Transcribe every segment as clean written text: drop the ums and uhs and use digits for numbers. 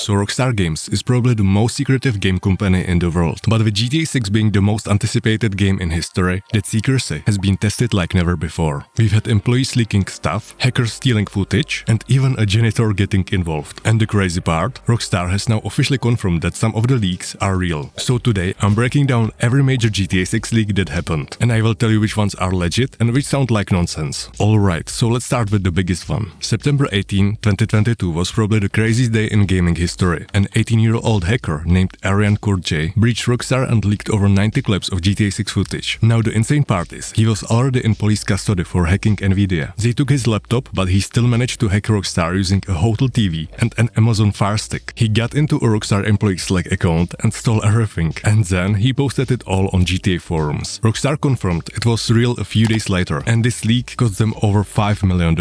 So Rockstar Games is probably the most secretive game company in the world. But with GTA 6 being the most anticipated game in history, that secrecy has been tested like never before. We've had employees leaking stuff, hackers stealing footage, and even a janitor getting involved. And the crazy part, Rockstar has now officially confirmed that some of the leaks are real. So today I'm breaking down every major GTA 6 leak that happened, and I will tell you which ones are legit and which sound like nonsense. Alright, so let's start with the biggest one. September 18, 2022 was probably the craziest day in gaming history. An 18-year-old hacker named Arian Kurtjay breached Rockstar and leaked over 90 clips of GTA 6 footage. Now the insane part is, he was already in police custody for hacking Nvidia. They took his laptop, but he still managed to hack Rockstar using a hotel TV and an Amazon Fire Stick. He got into a Rockstar employee Slack account and stole everything, and then he posted it all on GTA forums. Rockstar confirmed it was real a few days later, and this leak cost them over $5 million.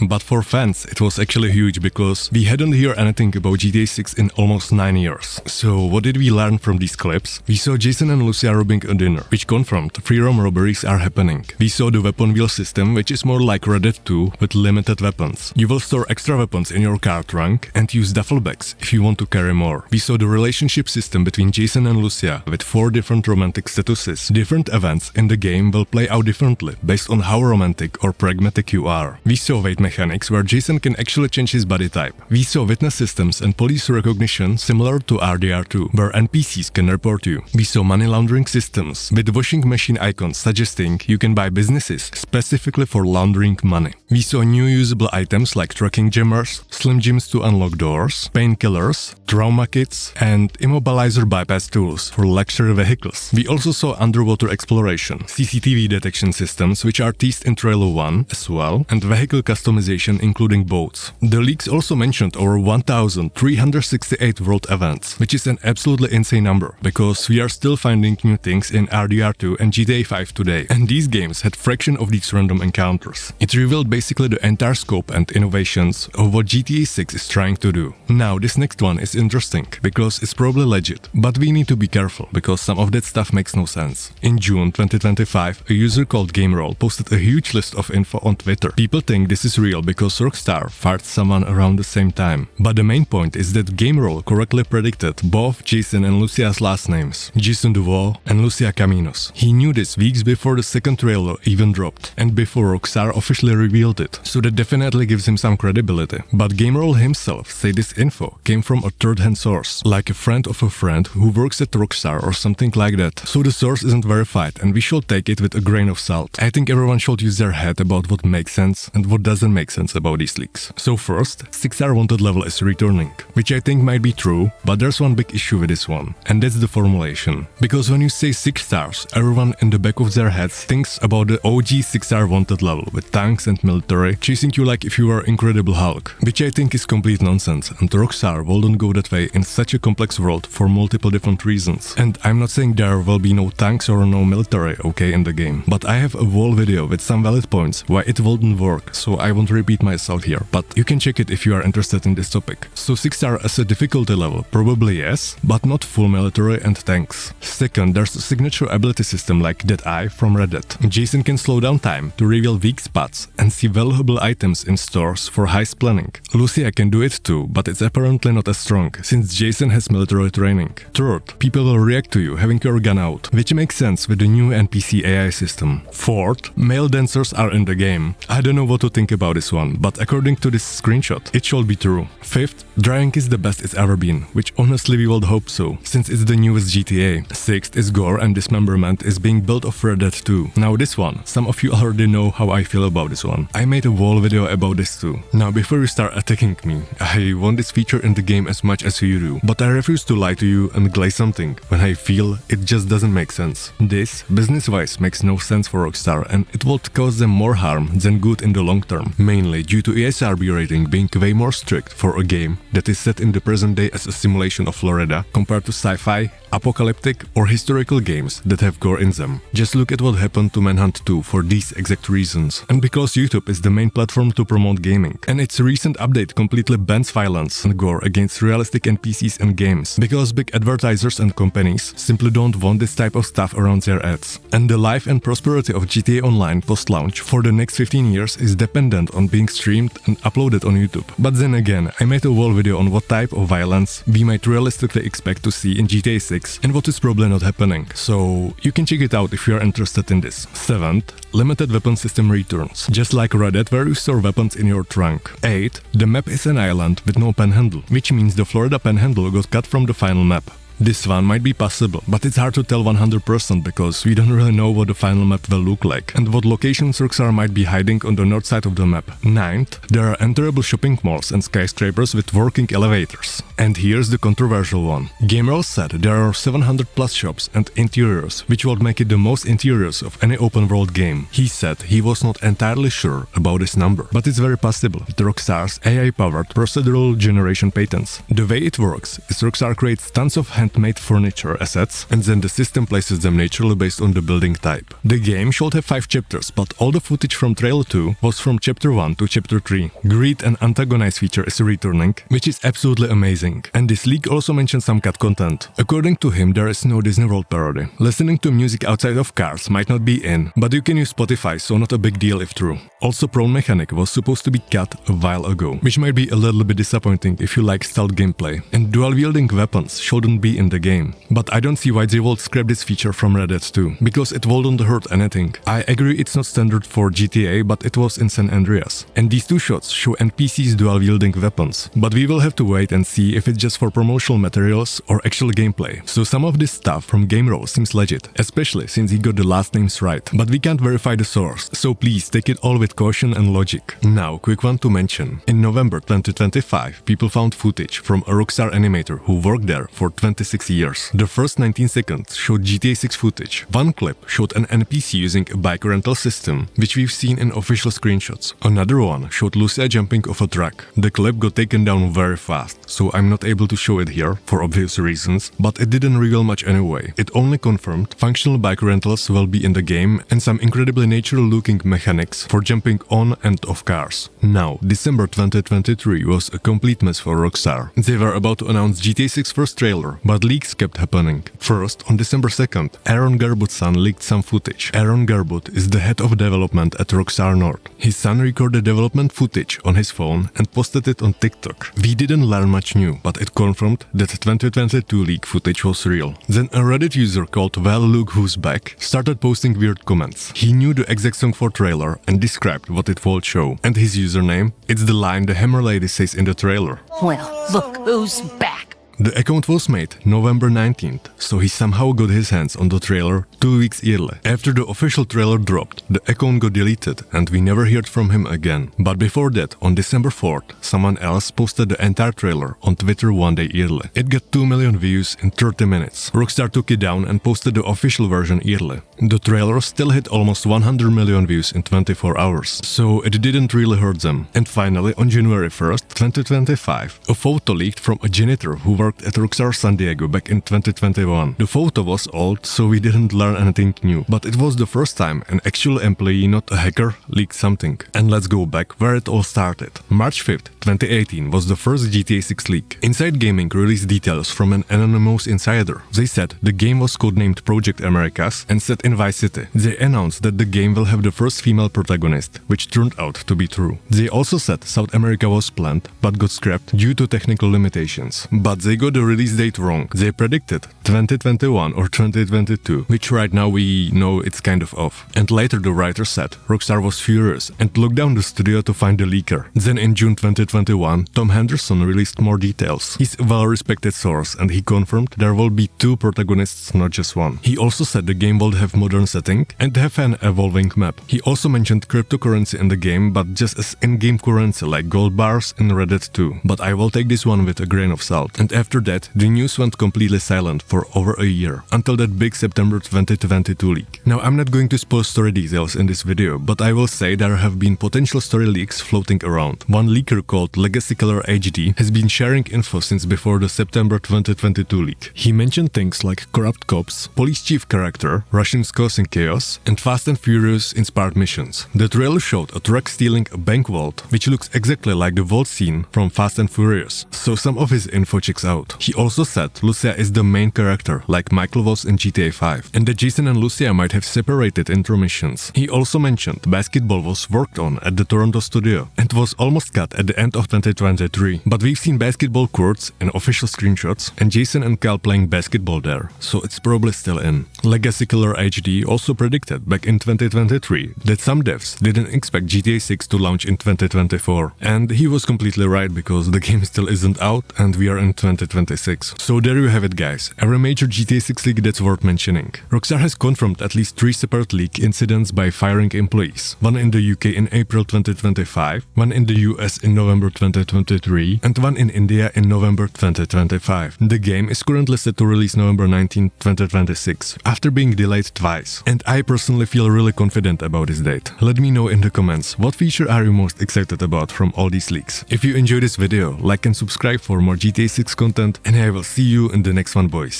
But for fans, it was actually huge because we hadn't heard anything about GTA 6 in almost 9 years. So what did we learn from these clips? We saw Jason and Lucia robbing a dinner, which confirmed free roam robberies are happening. We saw the weapon wheel system, which is more like Red Dead 2 with limited weapons. You will store extra weapons in your car trunk and use duffel bags if you want to carry more. We saw the relationship system between Jason and Lucia with 4 different romantic statuses. Different events in the game will play out differently based on how romantic or pragmatic you are. We saw weight mechanics where Jason can actually change his body type. We saw witness systems and police recognition similar to RDR2, where NPCs can report you. We saw money laundering systems with washing machine icons suggesting you can buy businesses specifically for laundering money. We saw new usable items like tracking jammers, slim gyms to unlock doors, painkillers, trauma kits, and immobilizer bypass tools for luxury vehicles. We also saw underwater exploration, CCTV detection systems which are teased in Trailer 1 as well, and vehicle customization including boats. The leaks also mentioned over 1,368 world events, which is an absolutely insane number, because we are still finding new things in RDR2 and GTA 5 today, and these games had fraction of these random encounters. It revealed basically the entire scope and innovations of what GTA 6 is trying to do. Now this next one is interesting, because it's probably legit, but we need to be careful, because some of that stuff makes no sense. In June 2025, a user called GameRoll posted a huge list of info on Twitter. People think this is real because Rockstar fired someone around the same time. But the main point is that GameRoll correctly predicted both Jason and Lucia's last names, Jason Duval and Lucia Caminos. He knew this weeks before the second trailer even dropped, and before Rockstar officially revealed it, so that definitely gives him some credibility. But GameRoll himself said this info came from a third-hand source, like a friend of a friend who works at Rockstar or something like that. So the source isn't verified, and we should take it with a grain of salt. I think everyone should use their head about what makes sense and what doesn't make sense about these leaks. So first, 6-star wanted level is returning, which I think might be true, but there's one big issue with this one, and that's the formulation. Because when you say 6 stars, everyone in the back of their heads thinks about the OG 6-star wanted level with tanks and military chasing you like if you were Incredible Hulk, which I think is complete nonsense, and Rockstar wouldn't go that way in such a complex world for multiple different reasons. And I'm not saying there will be no tanks or no military, okay, in the game, but I have a whole video with some valid points why it wouldn't work, so I won't repeat myself here, but you can check it if you are interested in this topic. So 6-star as a difficulty level, probably yes, but not full military and tanks. Second, there's a signature ability system like Dead Eye from Red Dead. Jason can slow down time to reveal weak spots and see valuable items in stores for heist planning. Lucia can do it too, but it's apparently not as strong, since Jason has military training. Third, people will react to you having your gun out, which makes sense with the new NPC AI system. Fourth, male dancers are in the game. I don't know what to think about this one, but according to this screenshot, it should be true. Fifth, drying is the best it's ever been, which honestly we would hope so, since it's the newest GTA. Sixth is gore and dismemberment is being built off Red Dead 2. Now this one, some of you already know how I feel about this one. I made a whole video about this too. Now before you start attacking me, I want this feature in the game as much as you do, but I refuse to lie to you and glaze something when I feel it just doesn't make sense. This, business-wise, makes no sense for Rockstar, and it would cause them more harm than good in the long term, mainly due to ESRB rating being way more strict for a game that is set in the present day as a simulation of Florida compared to sci-fi, apocalyptic or historical games that have gore in them. Just look at what happened to Manhunt 2 for these exact reasons. And because YouTube is the main platform to promote gaming, and its recent update completely bans violence and gore against realistic NPCs and games, because big advertisers and companies simply don't want this type of stuff around their ads. And the life and prosperity of GTA Online post-launch for the next 15 years is dependent on being streamed and uploaded on YouTube. But then again, I made a whole video on what what type of violence we might realistically expect to see in GTA 6 and what is probably not happening. So you can check it out if you are interested in this. 7th, limited weapon system returns, just like Red Dead where you store weapons in your trunk. 8, the map is an island with no panhandle, which means the Florida panhandle got cut from the final map. This one might be possible, but it's hard to tell 100% because we don't really know what the final map will look like and what locations Rockstar might be hiding on the north side of the map. 9th, there are enterable shopping malls and skyscrapers with working elevators. And here's the controversial one. Gamerl said there are 700 plus shops and interiors, which would make it the most interiors of any open world game. He said he was not entirely sure about this number, but it's very possible with Rockstar's AI-powered procedural generation patents. The way it works is Rockstar creates tons of handmade furniture assets and then the system places them naturally based on the building type. The game should have 5 chapters, but all the footage from Trailer 2 was from Chapter 1 to Chapter 3. Greed and Antagonize feature is returning, which is absolutely amazing. And this leak also mentions some cut content. According to him, there is no Disney World parody. Listening to music outside of cars might not be in, but you can use Spotify, so not a big deal if true. Also, Prone Mechanic was supposed to be cut a while ago, which might be a little bit disappointing if you like stealth gameplay. And dual-wielding weapons shouldn't be in the game. But I don't see why they would scrap this feature from Red Dead 2, because it wouldn't hurt anything. I agree it's not standard for GTA, but it was in San Andreas. And these 2 shots show NPCs dual-wielding weapons. But we will have to wait and see if it's just for promotional materials or actual gameplay. So some of this stuff from GameRow seems legit, especially since he got the last names right. But we can't verify the source, so please take it all with caution and logic. Now, quick one to mention. In November 2025, people found footage from a Rockstar Animator who worked there for 26 years. The first 19 seconds showed GTA 6 footage. One clip showed an NPC using a bike rental system, which we've seen in official screenshots. Another one showed Lucia jumping off a truck. The clip got taken down very fast, so I'm not able to show it here for obvious reasons, but it didn't reveal much anyway. It only confirmed functional bike rentals will be in the game and some incredibly natural looking mechanics for jumping on and off cars. Now, December 2023 was a complete mess for Rockstar. They were about to announce GTA 6 first trailer, but leaks kept happening. First, on December 2nd, Aaron Garbutt's son leaked some footage. Aaron Garbutt is the head of development at Rockstar North. His son recorded development footage on his phone and posted it on TikTok. We didn't learn much new, but it confirmed that 2022 leak footage was real. Then a Reddit user called Well Look Who's Back started posting weird comments. He knew the exact song for trailer and described what it would show. And his username? It's the line the Hammer Lady says in the trailer. Well, look who's back. The account was made November 19th, so he somehow got his hands on the trailer 2 weeks early. After the official trailer dropped, the account got deleted and we never heard from him again. But before that, on December 4th, someone else posted the entire trailer on Twitter 1 day early. It got 2 million views in 30 minutes. Rockstar took it down and posted the official version early. The trailer still hit almost 100 million views in 24 hours, so it didn't really hurt them. And finally, on January 1st, 2025, a photo leaked from a janitor who worked at Rockstar San Diego back in 2021. The photo was old, so we didn't learn anything new, but it was the first time an actual employee, not a hacker, leaked something. And let's go back where it all started. March 5th, 2018 was the first GTA 6 leak. Inside Gaming released details from an anonymous insider. They said the game was codenamed Project Americas and set in Vice City. They announced that the game will have the first female protagonist, which turned out to be true. They also said South America was planned, but got scrapped due to technical limitations. But they got the release date wrong. They predicted 2021 or 2022, which right now we know it's kind of off. And later the writer said Rockstar was furious and looked down the studio to find the leaker. Then in June 2021, Tom Henderson released more details. He's a well-respected source and he confirmed there will be 2 protagonists, not just one. He also said the game will have modern setting and have an evolving map. He also mentioned cryptocurrency in the game, but just as in-game currency like gold bars in Red Dead 2. But I will take this one with a grain of salt. And after that, the news went completely silent for over a year, until that big September 2022 leak. Now, I'm not going to spoil story details in this video, but I will say there have been potential story leaks floating around. One leaker called Legacy Killer HD has been sharing info since before the September 2022 leak. He mentioned things like corrupt cops, police chief character, Russians causing chaos, and Fast and Furious inspired missions. The trailer showed a truck stealing a bank vault, which looks exactly like the vault scene from Fast and Furious, so some of his info checks out. He also said Lucia is the main character character like Michael was in GTA 5, and that Jason and Lucia might have separated intermissions. He also mentioned basketball was worked on at the Toronto studio and was almost cut at the end of 2023, but we've seen basketball courts and official screenshots and Jason and Cal playing basketball there, so it's probably still in. Legacy Killer HD also predicted back in 2023 that some devs didn't expect GTA 6 to launch in 2024, and he was completely right because the game still isn't out and we are in 2026. So there you have it, guys, every major GTA 6 leak that's worth mentioning. Rockstar has confirmed at least 3 separate leak incidents by firing employees, one in the UK in April 2025, one in the US in November 2023, and one in India in November 2025. The game is currently set to release November 19, 2026, after being delayed twice, and I personally feel really confident about this date. Let me know in the comments what feature are you most excited about from all these leaks. If you enjoyed this video, like and subscribe for more GTA 6 content, and I will see you in the next one, boys.